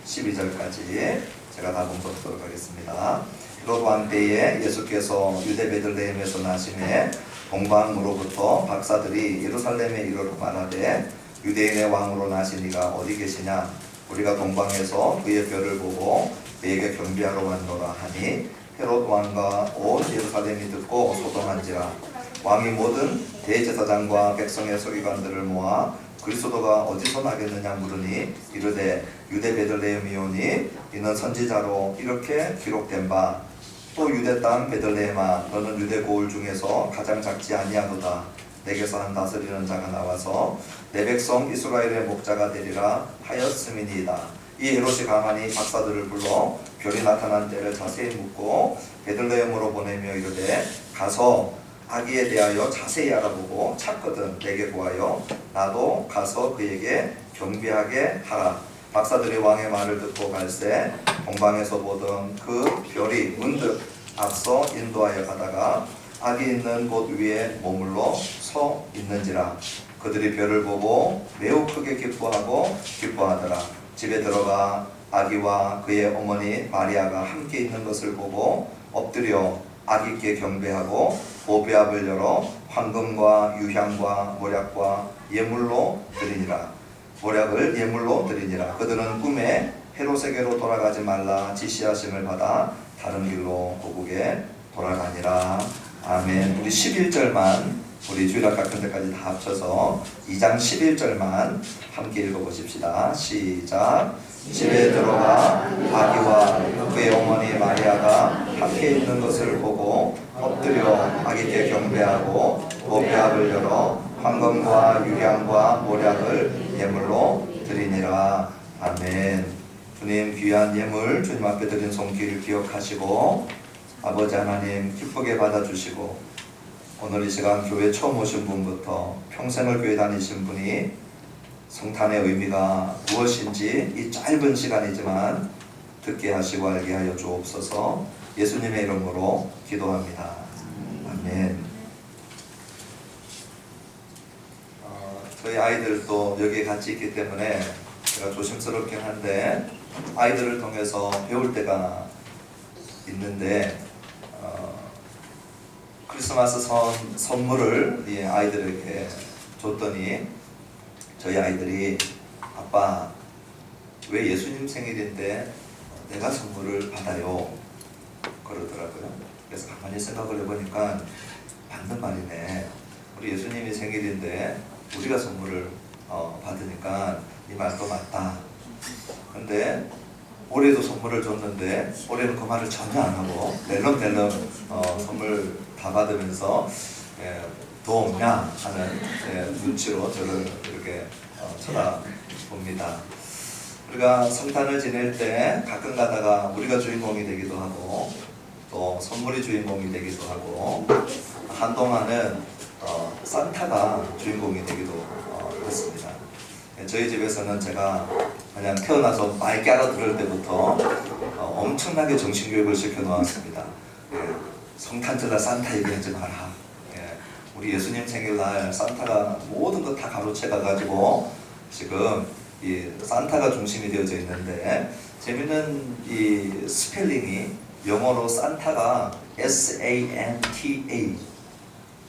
12절까지 제가 다 봉독하도록 하겠습니다. 헤롯 왕 때에 예수께서 유대 베들레헴에서 나심에 동방으로부터 박사들이 예루살렘에 이르러 말하되 유대인의 왕으로 나신 이가 어디 계시냐? 우리가 동방에서 그의 별을 보고 그에게 경배하러 왔노라 하니 헤롯 왕과 온 예루살렘이 듣고 소동한지라. 왕이 모든 대제사장과 백성의 서기관들을 모아 그리스도가 어디서 나겠느냐 물으니 이르되 유대 베들레헴이오니 이는 선지자로 이렇게 기록된 바 또 유대 땅 베들레헴아 너는 유대 고을 중에서 가장 작지 아니하도다. 내게서 한 다스리는 자가 나와서 내 백성 이스라엘의 목자가 되리라 하였음이니이다. 이 헤롯이 가만히 박사들을 불러 별이 나타난 때를 자세히 묻고 베들레헴으로 보내며 이르되 가서 아기에 대하여 자세히 알아보고 찾거든 내게 구하여 나도 가서 그에게 경배하게 하라. 박사들이 왕의 말을 듣고 갈새 동방에서 보던 그 별이 문득 앞서 인도하여 가다가 아기 있는 곳 위에 머물러 서 있는지라. 그들이 별을 보고 매우 크게 기뻐하더라. 집에 들어가 아기와 그의 어머니 마리아가 함께 있는 것을 보고 엎드려 아기께 경배하고 보배압을 열어 황금과 유향과 모략과 예물로 드리니라. 모략을 예물로 드리니라. 그들은 꿈에 헤롯에게로 돌아가지 말라 지시하심을 받아 다른 길로 고국에 돌아가니라. 아멘. 우리 11절만 우리 주일학교 같은 데까지 다 합쳐서 2장 11절만 함께 읽어보십시다. 시작. 집에 들어가 아기와 그의 어머니 마리아가 함께 있는 것을 보고 엎드려 아기께 경배하고 보배압을 열어 황금과 유향과 모략을 예물로 드리니라. 아멘. 주님 귀한 예물 주님 앞에 드린 손길을 기억하시고 아버지 하나님 기쁘게 받아주시고 오늘 이 시간 교회 처음 오신 분부터 평생을 교회 다니신 분이 성탄의 의미가 무엇인지 이 짧은 시간이지만 듣게 하시고 알게 하여 주옵소서. 예수님의 이름으로 기도합니다. 아멘. 저희 아이들도 여기에 같이 있기 때문에 제가 조심스럽긴 한데 아이들을 통해서 배울 때가 있는데 크리스마스 선물을 이 아이들에게 줬더니 저희 아이들이 아빠 왜 예수님 생일인데 내가 선물을 받아요? 그러더라고요. 그래서 가만히 생각을 해보니까 맞는 말이네. 우리 예수님이 생일인데 우리가 선물을 받으니까 이 말도 맞다. 근데 올해도 선물을 줬는데 올해는 그 말을 전혀 안 하고 낼름낼름 선물 다 받으면서 더 없냐 하는 눈치로 저를 이렇게 쳐다봅니다. 우리가 성탄을 지낼 때 가끔 가다가 우리가 주인공이 되기도 하고 또 선물이 주인공이 되기도 하고 한동안은 산타가 주인공이 되기도 했습니다. 저희 집에서는 제가 그냥 태어나서 맑게 알아들을 때부터 엄청나게 정신교육을 시켜놓았습니다. 성탄절날 산타 얘기하지 마라. 우리 예수님 생일날 산타가 모든 것 다 가로채가가지고 지금 이 산타가 중심이 되어져 있는데 재밌는 이 스펠링이 영어로 산타가 S-A-N-T-A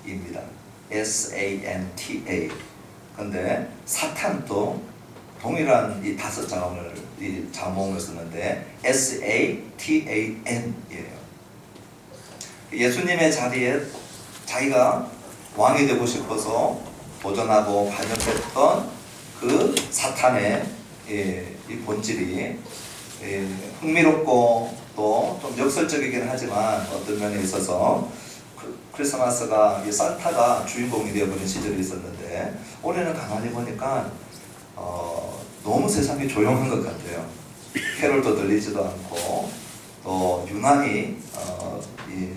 입니다. S-A-N-T-A. 근데 사탄도 동일한 이 다섯 자몽을 쓰는데 S-A-T-A-N이에요. 예수님의 자리에 자기가 왕이 되고 싶어서 도전하고 반역했던 그 사탄의 이 본질이 흥미롭고 또 좀 역설적이긴 하지만 어떤 면에 있어서 크리스마스가 이 산타가 주인공이 되어버린 시절이 있었는데 올해는 가만히 보니까 너무 세상이 조용한 것 같아요. 캐롤도 들리지도 않고 또 유난히 이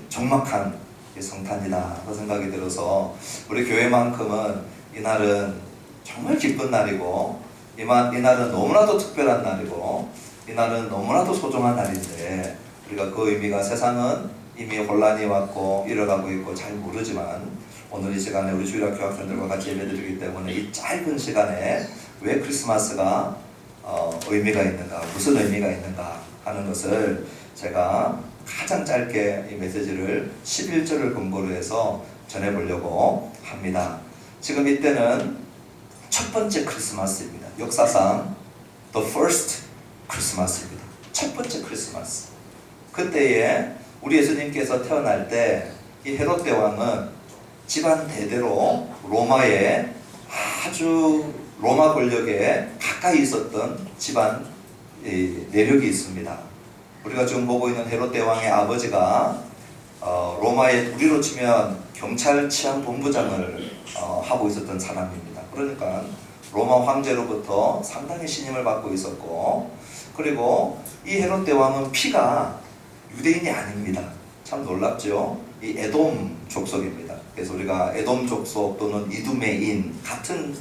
적막한 이 성탄이다 그 생각이 들어서 우리 교회만큼은 이날은 정말 기쁜 날이고 이날은 너무나도 특별한 날이고 이날은 너무나도 소중한 날인데 우리가 그 의미가 세상은 이미 혼란이 왔고 일어나고 있고 잘 모르지만 오늘 이 시간에 우리 주일학교 학생들과 같이 예배드리기 때문에 이 짧은 시간에 왜 크리스마스가 의미가 있는가, 무슨 의미가 있는가 하는 것을 제가 가장 짧게 이 메시지를 11절을 근거로 해서 전해보려고 합니다. 지금 이때는 첫 번째 크리스마스입니다. 역사상 The First 크리스마스입니다. 첫 번째 크리스마스. 그때에 우리 예수님께서 태어날 때 이 헤롯 대왕은 집안 대대로 로마의 아주 로마 권력에 가까이 있었던 집안 내력이 있습니다. 우리가 지금 보고 있는 헤롯 대왕의 아버지가 로마의 우리로 치면 경찰 치안본부장을 하고 있었던 사람입니다. 그러니까 로마 황제로부터 상당히 신임을 받고 있었고, 그리고 이 헤롯 대왕은 피가 유대인이 아닙니다. 참 놀랍죠? 이 에돔 족속입니다. 그래서 우리가 에돔 족속 또는 이두메인 같은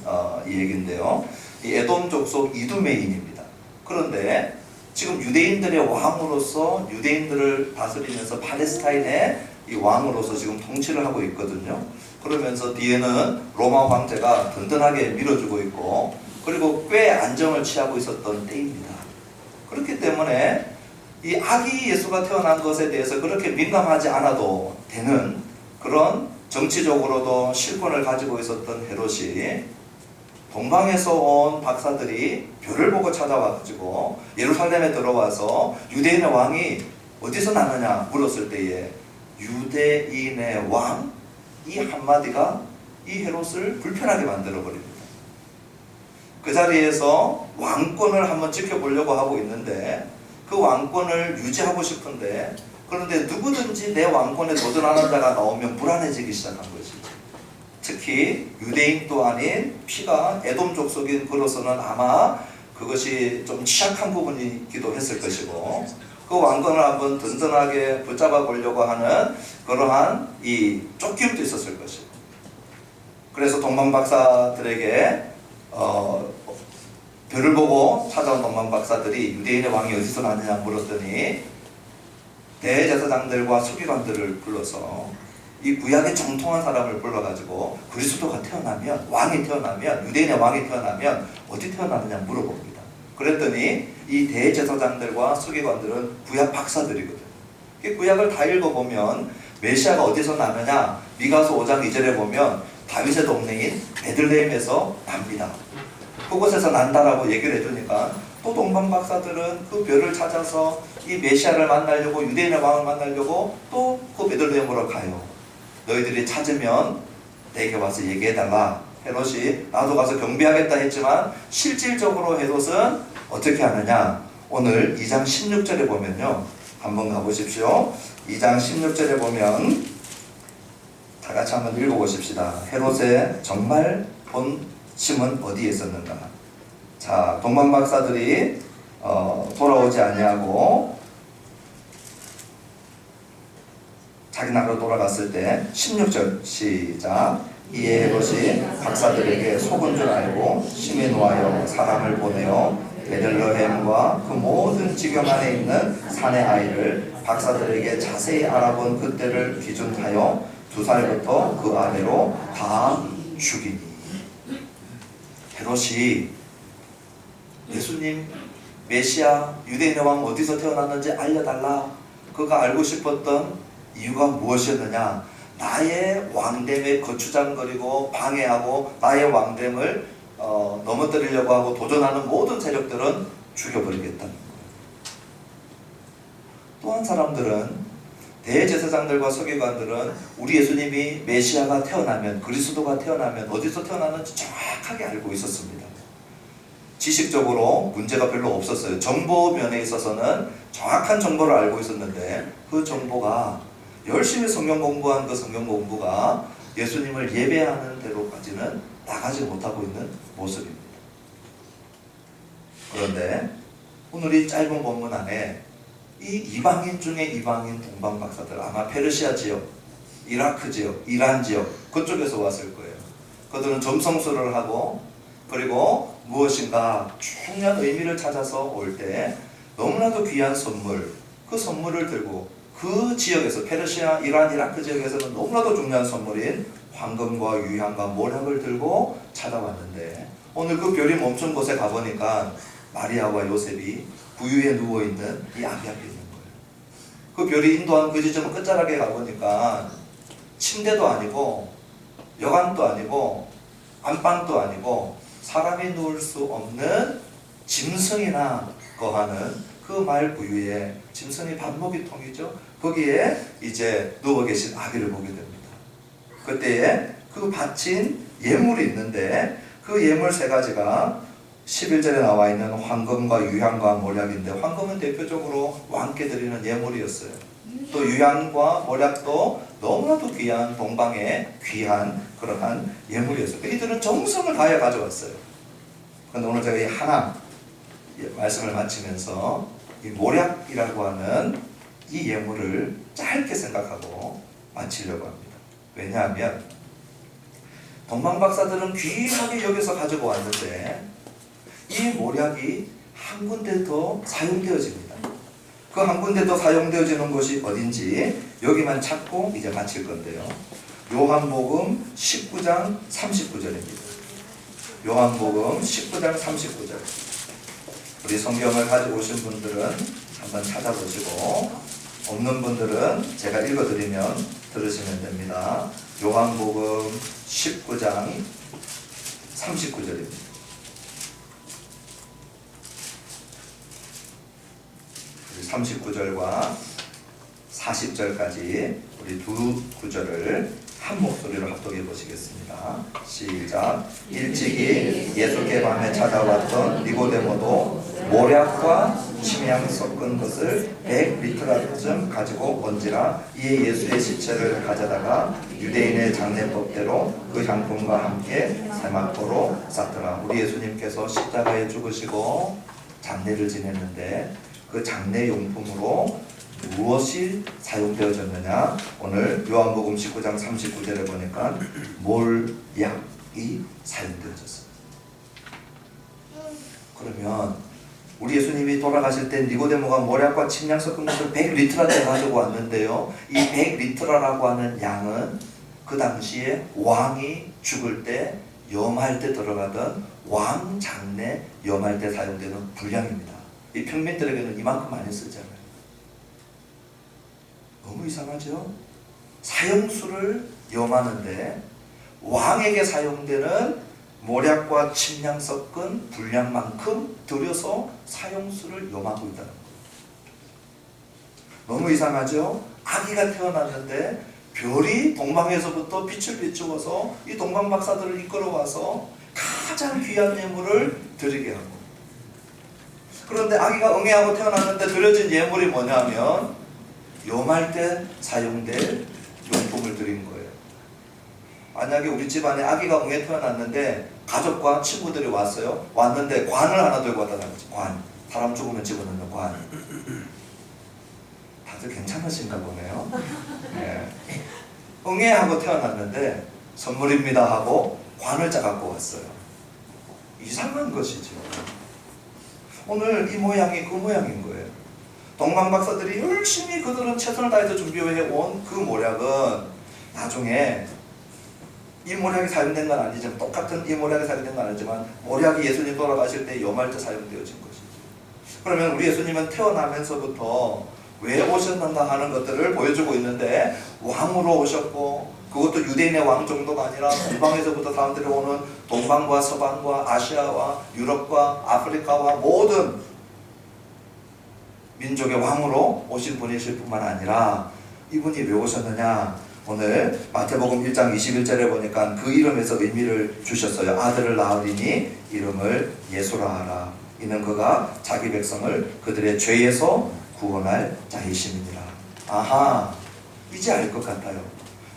얘기인데요. 이 에돔 족속 이두메인입니다. 그런데 지금 유대인들의 왕으로서 유대인들을 다스리면서 팔레스타인의 이 왕으로서 지금 통치를 하고 있거든요. 그러면서 뒤에는 로마 황제가 든든하게 밀어주고 있고, 그리고 꽤 안정을 취하고 있었던 때입니다. 그렇기 때문에 이 아기 예수가 태어난 것에 대해서 그렇게 민감하지 않아도 되는 그런 정치적으로도 실권을 가지고 있었던 헤롯이 동방에서 온 박사들이 별을 보고 찾아와가지고 예루살렘에 들어와서 유대인의 왕이 어디서 나느냐 물었을 때에 유대인의 왕? 이 한마디가 이 헤롯을 불편하게 만들어 버립니다. 그 자리에서 왕권을 한번 지켜보려고 하고 있는데 그 왕권을 유지하고 싶은데, 그런데 누구든지 내 왕권에 도전하는 자가 나오면 불안해지기 시작한 거지. 특히 유대인도 아닌 피가 에돔 족속인 그로서는 아마 그것이 좀 취약한 부분이기도 했을 것이고, 그 왕권을 한번 든든하게 붙잡아 보려고 하는 그러한 이 쫓김도 있었을 것이고, 그래서 동방박사들에게 별을 보고 찾아온 동방박사들이 유대인의 왕이 어디서 나느냐 물었더니 대제사장들과 서기관들을 불러서 이 구약에 정통한 사람을 불러가지고 그리스도가 태어나면, 왕이 태어나면, 유대인의 왕이 태어나면 어디 태어나느냐 물어봅니다. 그랬더니 이 대제사장들과 서기관들은 구약 박사들이거든요. 구약을 다 읽어보면 메시아가 어디서 나느냐, 미가서 5장 2절에 보면 다윗의 동네인 베들레헴에서 납니다. 그곳에서 난다라고 얘기를 해주니까 또 동방박사들은 그 별을 찾아서 이 메시아를 만나려고, 유대인의 왕을 만나려고 또 그 베들레헴으로 가요. 너희들이 찾으면 내게 와서 얘기해달라. 헤롯이 나도 가서 경비하겠다 했지만 실질적으로 헤롯은 어떻게 하느냐, 오늘 2장 16절에 보면요, 한번 가보십시오. 2장 16절에 보면 다 같이 한번 읽어보십시다. 헤롯의 정말 본심은 어디에 있었는가. 자, 동방박사들이 돌아오지 아니하고 자기 나라로 돌아갔을 때 16절 시작. 이에 헤롯이 박사들에게 속은 줄 알고 심히 노하여 사람을 보내어 베들레헴과 그 모든 지경 안에 있는 산의 아이를 박사들에게 자세히 알아본 그때를 기준하여 2살부터 그 아래로 다 죽이니. 헤롯이 예수님 메시아 유대인의 왕 어디서 태어났는지 알려달라, 그가 알고 싶었던 이유가 무엇이었느냐, 나의 왕됨에 거추장거리고 방해하고 나의 왕됨을 넘어뜨리려고 하고 도전하는 모든 세력들은 죽여버리겠다는 거예요. 또 한 사람들은, 대제사장들과 서기관들은 우리 예수님이 메시아가 태어나면, 그리스도가 태어나면 어디서 태어나는지 정확하게 알고 있었습니다. 지식적으로 문제가 별로 없었어요. 정보 면에 있어서는 정확한 정보를 알고 있었는데 그 정보가, 열심히 성경 공부한 그 성경 공부가 예수님을 예배하는 대로까지는 나가지 못하고 있는 모습입니다. 그런데 오늘 이 짧은 본문 안에 이 이방인 중에 이방인 동방박사들, 아마 페르시아 지역, 이라크 지역, 이란 지역 그쪽에서 왔을 거예요. 그들은 점성술을 하고, 그리고 무엇인가 중요한 의미를 찾아서 올 때 너무나도 귀한 선물, 그 선물을 들고 그 지역에서, 페르시아, 이란, 이라크 지역에서는 너무나도 중요한 선물인 황금과 유향과 모략을 들고 찾아왔는데, 오늘 그 별이 멈춘 곳에 가보니까 마리아와 요셉이 구유에 누워있는 이 아기 앞에 있는 거예요. 그 별이 인도한 그 지점은 끝자락에 가보니까 침대도 아니고 여관도 아니고 안방도 아니고 사람이 누울 수 없는 짐승이나 거하는 그 말 구유에, 짐승이 밥 먹이통이죠. 거기에 이제 누워 계신 아기를 보게 됩니다. 그때에 그 바친 예물이 있는데 그 예물 세 가지가 11절에 나와 있는 황금과 유향과 몰약인데, 황금은 대표적으로 왕께 드리는 예물이었어요. 또 유향과 몰약도 너무나도 귀한 동방의 귀한 그러한 예물이었어요. 이들은 정성을 다해 가져왔어요. 그런데 오늘 제가 이 하나 말씀을 마치면서 이 몰약이라고 하는 이 예물을 짧게 생각하고 마치려고 합니다. 왜냐하면 동방박사들은 귀하게 여기서 가지고 왔는데 이 몰약이 한 군데 더 사용되어집니다. 그 한 군데 더 사용되어지는 곳이 어딘지 여기만 찾고 이제 마칠 건데요. 요한복음 19장 39절입니다. 요한복음 19장 39절. 우리 성경을 가지고 오신 분들은 한번 찾아보시고, 없는 분들은 제가 읽어드리면 들으시면 됩니다. 요한복음 19장 39절입니다. 우리 39절과 40절까지 우리 두 구절을 한 목소리로 합독해 보시겠습니다. 시작. 일찍이 예수께 밤에 찾아왔던 니고데모도 모략과 침향 섞은 것을 100리터쯤 가지고 온지라, 이에 예수의 시체를 가져다가 유대인의 장례법대로 그 향품과 함께 세마포로 쌌더라. 우리 예수님께서 십자가에 죽으시고 장례를 지냈는데 그 장례 용품으로 무엇이 사용되어졌느냐? 오늘 요한복음 19장 39절에 보니까 몰약이 사용되어졌습니다. 그러면 우리 예수님이 돌아가실 때 니고데모가 몰약과 침향 섞은 것을 100리터라도 가지고 왔는데요, 이 100리터라고 하는 양은 그 당시에 왕이 죽을 때 염할 때 들어가던 왕 장례 염할 때 사용되는 분량입니다. 이 평민들에게는 이만큼 많이 쓰잖아요. 너무 이상하죠? 사형수를 염하는데 왕에게 사용되는 모략과 침향 섞은 분량만큼 들여서 사형수를 염하고 있다는 거예요. 너무 이상하죠? 아기가 태어났는데 별이 동방에서부터 빛을 비추어서 이 동방 박사들을 이끌어와서 가장 귀한 예물을 드리게 하고, 그런데 아기가 응애하고 태어났는데 드려진 예물이 뭐냐면 염할 때 사용될 용품을 드린 거예요. 만약에 우리 집안에 아기가 응애 태어났는데 가족과 친구들이 왔어요. 왔는데 관을 하나 들고 왔다는 거죠. 관. 사람 죽으면 집어넣는 관. 다들 괜찮으신가 보네요. 네. 응애하고 태어났는데 선물입니다 하고 관을 짜갖고 왔어요. 이상한 것이죠. 오늘 이 모양이 그 모양인 거예요. 동방 박사들이 열심히 그들은 최선을 다해서 준비해온 그 모략은 나중에 이 모략이 사용된 건 아니지만, 똑같은 이 모략이 사용된 건 아니지만 모략이 예수님 돌아가실 때 염할 때 사용되어진 것이죠. 그러면 우리 예수님은 태어나면서부터 왜 오셨는가 하는 것들을 보여주고 있는데, 왕으로 오셨고, 그것도 유대인의 왕 정도가 아니라 동방에서부터 사람들이 오는 동방과 서방과 아시아와 유럽과 아프리카와 모든 민족의 왕으로 오신 분이실 뿐만 아니라, 이분이 왜 오셨느냐? 오늘 마태복음 1장 21절에 보니까 그 이름에서 의미를 주셨어요. 아들을 낳으리니 이름을 예수라 하라. 이는 그가 자기 백성을 그들의 죄에서 구원할 자이심이니라. 아하, 이제 알 것 같아요.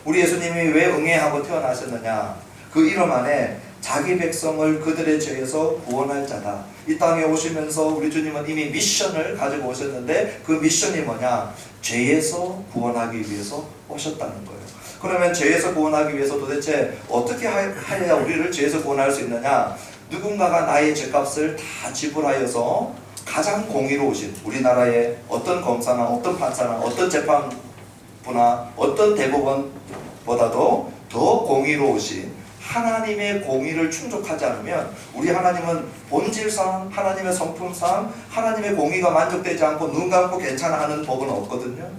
우리 예수님이 왜 응애하고 태어나셨느냐? 그 이름 안에 자기 백성을 그들의 죄에서 구원할 자다. 이 땅에 오시면서 우리 주님은 이미 미션을 가지고 오셨는데, 그 미션이 뭐냐? 죄에서 구원하기 위해서 오셨다는 거예요. 그러면 죄에서 구원하기 위해서 도대체 어떻게 하여야 우리를 죄에서 구원할 수 있느냐? 누군가가 나의 죄값을 다 지불하여서 가장 공의로우신, 우리나라의 어떤 검사나 어떤 판사나 어떤 재판부나 어떤 대법원보다도 더 공의로우신 하나님의 공의를 충족하지 않으면 우리 하나님은 본질상 하나님의 성품상 하나님의 공의가 만족되지 않고 눈 감고 괜찮아 하는 법은 없거든요.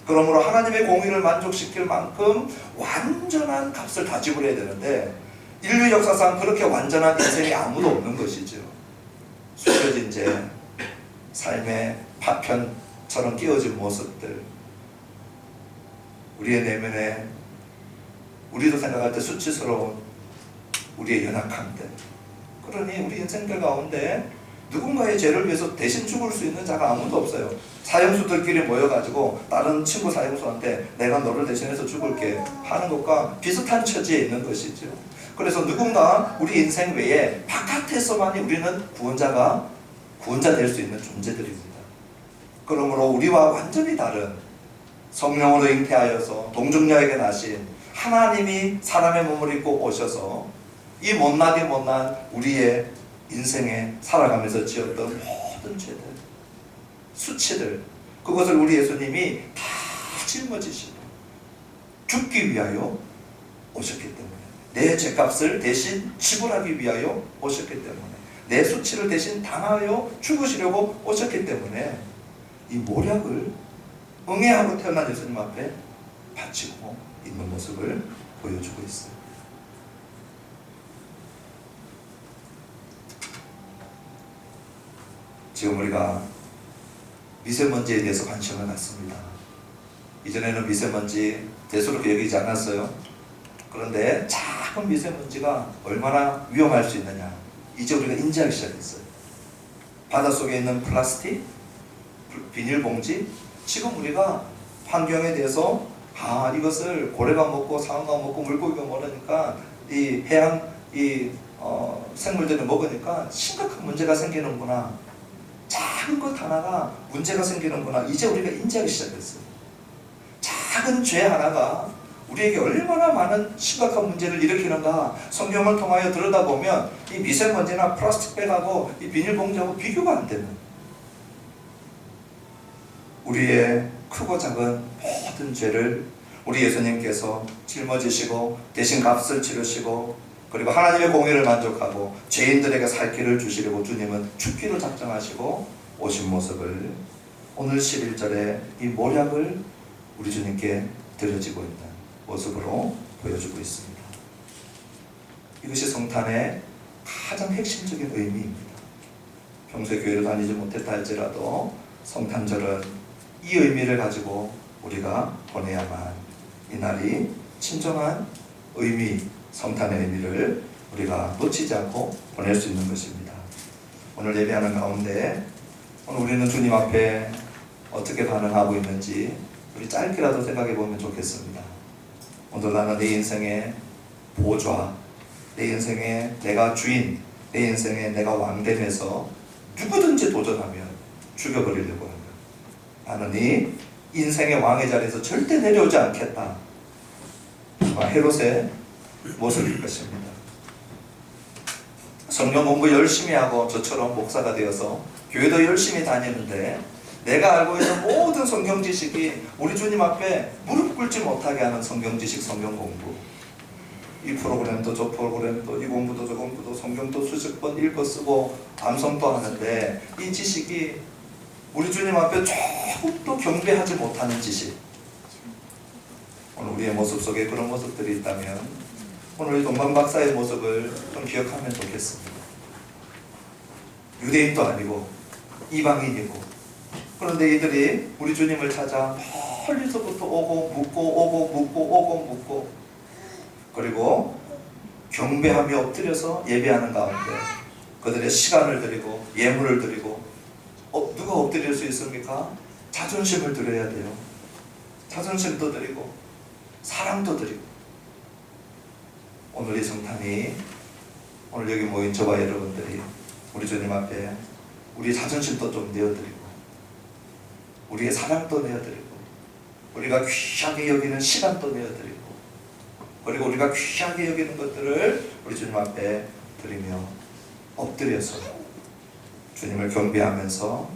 그러므로 하나님의 공의를 만족시킬 만큼 완전한 값을 다 지불해야 되는데 인류 역사상 그렇게 완전한 인생이 아무도 없는 것이죠. 숨겨진 죄, 삶의 파편처럼 끼워진 모습들, 우리의 내면에 우리도 생각할 때 수치스러운 우리의 연약함들, 그러니 우리 인생들 가운데 누군가의 죄를 위해서 대신 죽을 수 있는 자가 아무도 없어요. 사형수들끼리 모여가지고 다른 친구 사형수한테 내가 너를 대신해서 죽을게 하는 것과 비슷한 처지에 있는 것이죠. 그래서 누군가 우리 인생 외에 바깥에서만이 우리는 구원자 될 수 있는 존재들입니다. 그러므로 우리와 완전히 다른 성령으로 잉태하여서 동정녀에게 나신 하나님이 사람의 몸을 입고 오셔서 이 못난 우리의 인생에 살아가면서 지었던 모든 죄들, 수치들, 그것을 우리 예수님이 다 짊어지시고 죽기 위하여 오셨기 때문에, 내 죄값을 대신 지불하기 위하여 오셨기 때문에, 내 수치를 대신 당하여 죽으시려고 오셨기 때문에 이 모략을 응애하고 태어난 예수님 앞에 바치고 있는 모습을 보여주고 있어요. 지금 우리가 미세먼지에 대해서 관심을 갖습니다. 이전에는 미세먼지 대수롭게 여기지 않았어요. 그런데 작은 미세먼지가 얼마나 위험할 수 있느냐, 이제 우리가 인지하기 시작했어요. 바닷속에 있는 플라스틱, 비닐봉지, 지금 우리가 환경에 대해서 이것을 고래가 먹고 상어가 먹고 물고기가 먹으니까 이 해양 생물들이 먹으니까 심각한 문제가 생기는구나, 작은 것 하나가 문제가 생기는구나, 이제 우리가 인지하기 시작했어요. 작은 죄 하나가 우리에게 얼마나 많은 심각한 문제를 일으키는가 성경을 통하여 들여다보면 이 미세먼지나 플라스틱백하고 이 비닐봉지하고 비교가 안 되는, 우리의 크고 작은 모든 죄를 우리 예수님께서 짊어지시고 대신 값을 치르시고, 그리고 하나님의 공의를 만족하고 죄인들에게 살 길을 주시려고 주님은 죽기로 작정하시고 오신 모습을 오늘 11절에 이 모략을 우리 주님께 드려지고 있는 모습으로 보여주고 있습니다. 이것이 성탄의 가장 핵심적인 의미입니다. 평소에 교회를 다니지 못했다 할지라도 성탄절은 이 의미를 가지고 우리가 보내야만 이 날이 진정한 의미, 성탄의 의미를 우리가 놓치지 않고 보낼 수 있는 것입니다. 오늘 예배하는 가운데 오늘 우리는 주님 앞에 어떻게 반응하고 있는지 우리 짧게라도 생각해 보면 좋겠습니다. 오늘 나는 내 인생의 보좌, 내 인생의 내가 주인, 내 인생의 내가 왕됨에서 누구든지 도전하면 죽여버리려고 하면 나는 이 인생의 왕의 자리에서 절대 내려오지 않겠다, 아마 헤롯의 모습일 것입니다. 성경 공부 열심히 하고 저처럼 목사가 되어서 교회도 열심히 다니는데 내가 알고 있는 모든 성경 지식이 우리 주님 앞에 무릎 꿇지 못하게 하는 성경 지식, 성경 공부, 이 프로그램도 저 프로그램도 이 공부도 저 공부도 성경도 수십 번 읽어 쓰고 암송도 하는데 이 지식이 우리 주님 앞에 조금도 경배하지 못하는 지식, 오늘 우리의 모습 속에 그런 모습들이 있다면 오늘 이 동방 박사의 모습을 좀 기억하면 좋겠습니다. 유대인도 아니고 이방인이고, 그런데 이들이 우리 주님을 찾아 멀리서부터 오고 묻고 그리고 경배하며 엎드려서 예배하는 가운데 그들의 시간을 드리고 예물을 드리고, 누가 엎드릴 수 있습니까? 자존심을 드려야 돼요. 자존심도 드리고 사랑도 드리고. 오늘 이 성탄이, 오늘 여기 모인 저와 여러분들이 우리 주님 앞에 우리 자존심도 좀 내어드리고 우리의 사랑도 내어드리고 우리가 귀하게 여기는 시간도 내어드리고 그리고 우리가 귀하게 여기는 것들을 우리 주님 앞에 드리며 엎드려서 주님을 경배하면서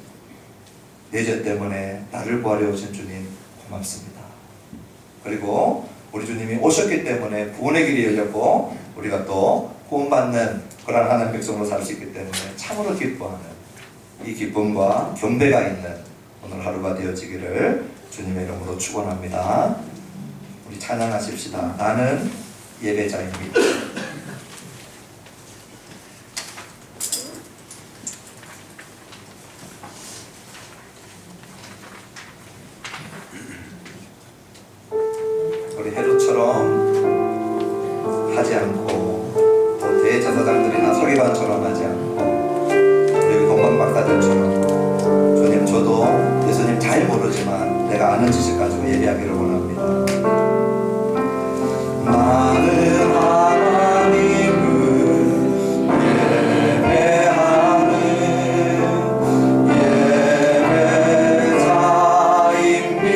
내 죄 때문에 나를 구하려 오신 주님 고맙습니다. 그리고 우리 주님이 오셨기 때문에 구원의 길이 열렸고 우리가 또 구원받는 그런 하나님 백성으로 살 수 있기 때문에 참으로 기뻐하는 이 기쁨과 경배가 있는 오늘 하루가 되어지기를 주님의 이름으로 축원합니다. 우리 찬양하십시다. 나는 예배자입니다. 우리 헤롯처럼 하지 않고 또 대제사장들이나 서기관처럼 하지 않고 우리 동방박사들처럼 주님 저도 예수님 잘 모르지만 내가 아는 지식 가지고 예배하기를 원합니다. 나는 하나님을 예배하는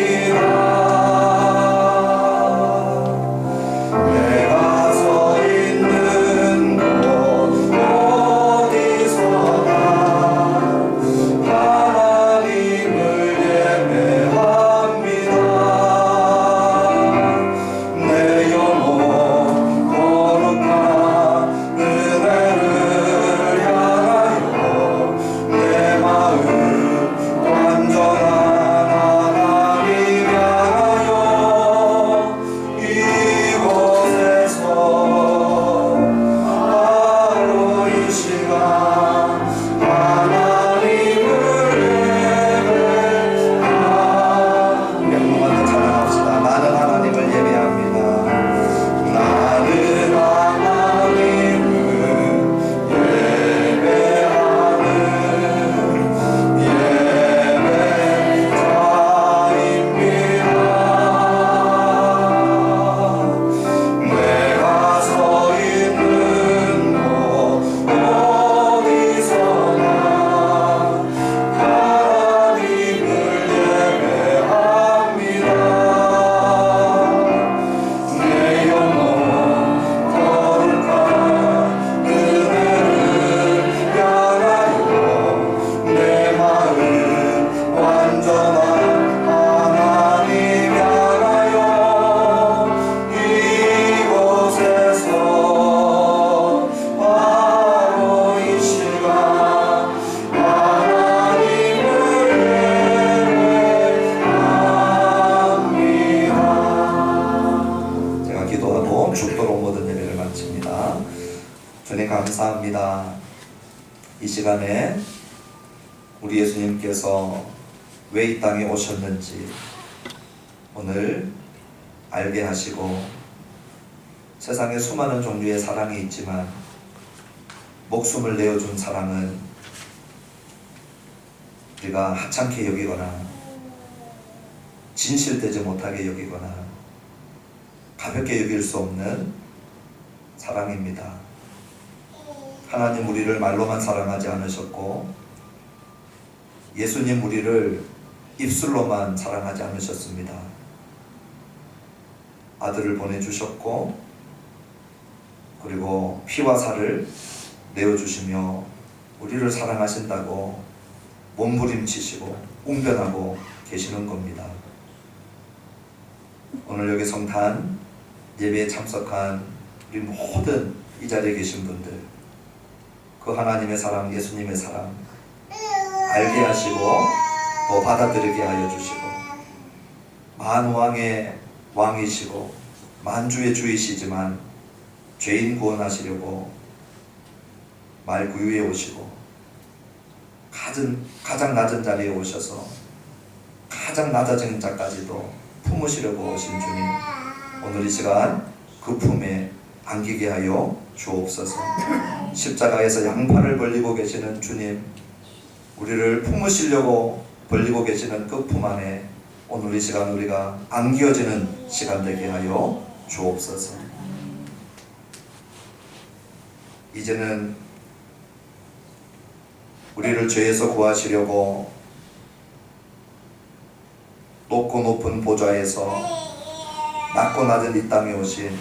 예배자입니다. 내가 서 있는 곳 어디서나 하나님을 예배합니다. 내 영혼 거룩한 은혜를 향하여 내 마음 완전한 하나님 향하여 이곳에서 바로 이 시간 하나님을 예배합니다. 우리 한번만 더 찬양합시다. 나는 하나님을 예배합니다. 나는 하나님을 예배하는 예배자입니다. 내가 서 있는 곳 어디서나 하나님을 예배합니다. 내 영혼 거룩한 은혜를 향하여 내 마음 완전한 하나님 향하여 이곳에서 바로 이 시간 하나님을 예배합니다. 제가 기도하고 죽도록 모든 예배를 마칩니다. 주님 감사합니다. 이 시간에 우리 예수님께서 왜 이 땅에 오셨는지 오늘 알게 하시고 세상에 수많은 종류의 사랑이 있지만 목숨을 내어준 사랑은 우리가 하찮게 여기거나 진실되지 못하게 여기거나 가볍게 여길 수 없는 사랑입니다. 하나님 우리를 말로만 사랑하지 않으셨고 예수님 우리를 입술로만 사랑하지 않으셨습니다. 아들을 보내주셨고 그리고 피와 살을 내어주시며 우리를 사랑하신다고 몸부림치시고 웅변하고 계시는 겁니다. 오늘 여기 성탄 예배에 참석한 우리 모든 이 자리에 계신 분들 그 하나님의 사랑, 예수님의 사랑 알게 하시고 또 받아들이게 하여 주시고 만왕의 왕이시고 만주의 주이시지만 죄인 구원하시려고 말구유에 오시고 가장 낮은 자리에 오셔서 가장 낮아진 자까지도 품으시려고 오신 주님 오늘 이 시간 그 품에 안기게 하여 주옵소서. 십자가에서 양팔을 벌리고 계시는 주님 우리를 품으시려고 벌리고 계시는 그 품 안에 오늘 이 시간 우리가 안겨지는 시간 되게 하여 주옵소서. 이제는 우리를 죄에서 구하시려고 높고 높은 보좌에서 낮고 낮은 이 땅에 오신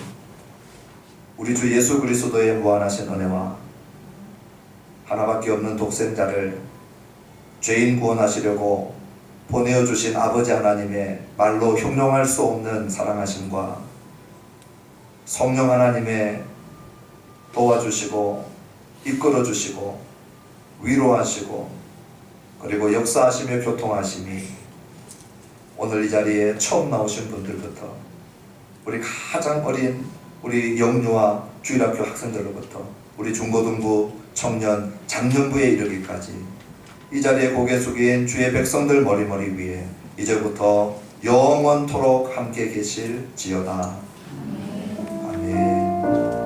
우리 주 예수 그리스도의 무한하신 은혜와 하나밖에 없는 독생자를 죄인 구원하시려고 보내어 주신 아버지 하나님의 말로 형용할 수 없는 사랑하심과 성령 하나님의 도와주시고 이끌어 주시고 위로하시고 그리고 역사하시며 교통하심이 오늘 이 자리에 처음 나오신 분들부터 우리 가장 어린 우리 영유아 주일학교 학생들로부터 우리 중고등부 청년 장년부에 이르기까지 이 자리에 고개 숙인 주의 백성들 머리머리 위에 이제부터 영원토록 함께 계실지어다. 아멘.